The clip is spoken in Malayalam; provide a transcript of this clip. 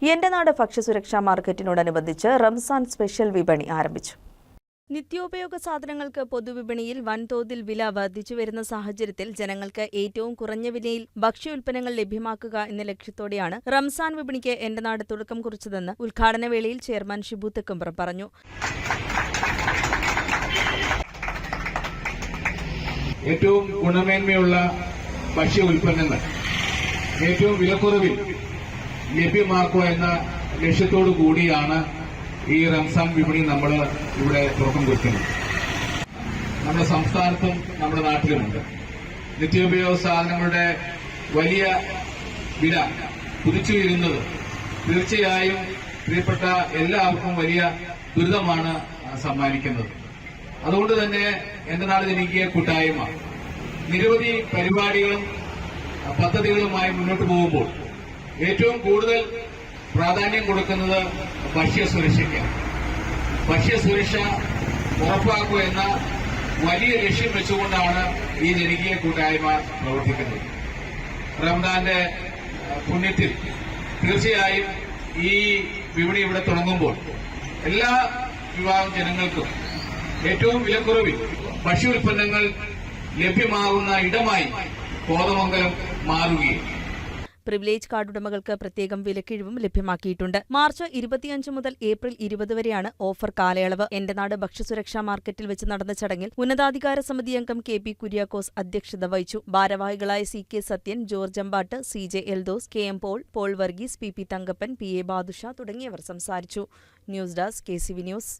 എന്റെ നാട് ഭക്ഷ്യസുരക്ഷാ മാർക്കറ്റിനോടനുബന്ധിച്ച് റംസാൻ സ്പെഷ്യൽ വിപണി ആരംഭിച്ചു. നിത്യോപയോഗ സാധനങ്ങൾക്ക് പൊതുവിപണിയിൽ വൻതോതിൽ വില വർദ്ധിച്ചുവരുന്ന സാഹചര്യത്തിൽ ജനങ്ങൾക്ക് ഏറ്റവും കുറഞ്ഞ വിലയിൽ ഭക്ഷ്യോൽപ്പന്നങ്ങൾ ലഭ്യമാക്കുക എന്ന ലക്ഷ്യത്തോടെയാണ് റംസാൻ വിപണിക്ക് എന്റെ നാട് തുടക്കം കുറിച്ചതെന്ന് ഉദ്ഘാടന വേളയിൽ ചെയർമാൻ ഷിബു തെക്കുംപുറം പറഞ്ഞു. ഏറ്റവും ഗുണമേന്മയുള്ള ഭക്ഷ്യ ഉൽപ്പന്നങ്ങൾ ഏറ്റവും വിലക്കുറവിൽ ലഭ്യമാക്കുക എന്ന ലക്ഷ്യത്തോടു കൂടിയാണ് ഈ റംസാൻ വിപണി നമ്മൾ ഇവിടെ തുറക്കം കുറിക്കുന്നത്. നമ്മുടെ സംസ്ഥാനത്തും നമ്മുടെ നാട്ടിലുമുണ്ട്. നിത്യോപയോഗ സാധനങ്ങളുടെ വലിയ വില കുതിച്ചുയരുന്നത് തീർച്ചയായും പ്രിയപ്പെട്ട എല്ലാവർക്കും വലിയ ദുരിതമാണ് സമ്മാനിക്കുന്നത്. അതുകൊണ്ട് തന്നെ എന്റെ നാട് ജനകീയ കൂട്ടായ്മ നിരവധി പരിപാടികളും പദ്ധതികളുമായി മുന്നോട്ട് പോകുമ്പോൾ ഏറ്റവും കൂടുതൽ പ്രാധാന്യം കൊടുക്കുന്നത് ഭക്ഷ്യസുരക്ഷയ്ക്കാണ്. ഭക്ഷ്യസുരക്ഷ ഉറപ്പാക്കുക എന്ന വലിയ ലക്ഷ്യം വെച്ചുകൊണ്ടാണ് ഈ ജനകീയ കൂട്ടായ്മ പ്രവർത്തിക്കുന്നത്. റമദാന്റെ പുണ്യത്തിൽ തീർച്ചയായും ഈ വിപണി ഇവിടെ തുടങ്ങുമ്പോൾ എല്ലാ വിഭാഗം ജനങ്ങൾക്കും ഏറ്റവും വിലക്കുറവിൽ ഭക്ഷ്യോൽപ്പന്നങ്ങൾ ലഭ്യമാകുന്ന ഇടമായി കോതമംഗലം മാറുകയും പ്രിവിലേജ് കാർഡ് ഉടമകൾക്ക് പ്രത്യേകം വിലക്കിഴിവും ലഭ്യമാക്കിയിട്ടുണ്ട്. മാർച്ച് 25 മുതൽ ഏപ്രിൽ 20 വരെയാണ് ഓഫർ കാലയളവ്. എന്റെ നാട് ഭക്ഷ്യസുരക്ഷാ മാർക്കറ്റിൽ വെച്ച് നടന്ന ചടങ്ങിൽ ഉന്നതാധികാര സമിതി അംഗം കെ പി കുര്യാക്കോസ് അധ്യക്ഷത വഹിച്ചു. ഭാരവാഹികളായ C K Sathyan, George Ambatt, C J Eldhose, K M Paul Varghese, P P Thankappan, P A Badusha തുടങ്ങിയവർ സംസാരിച്ചു. News desk KCV news.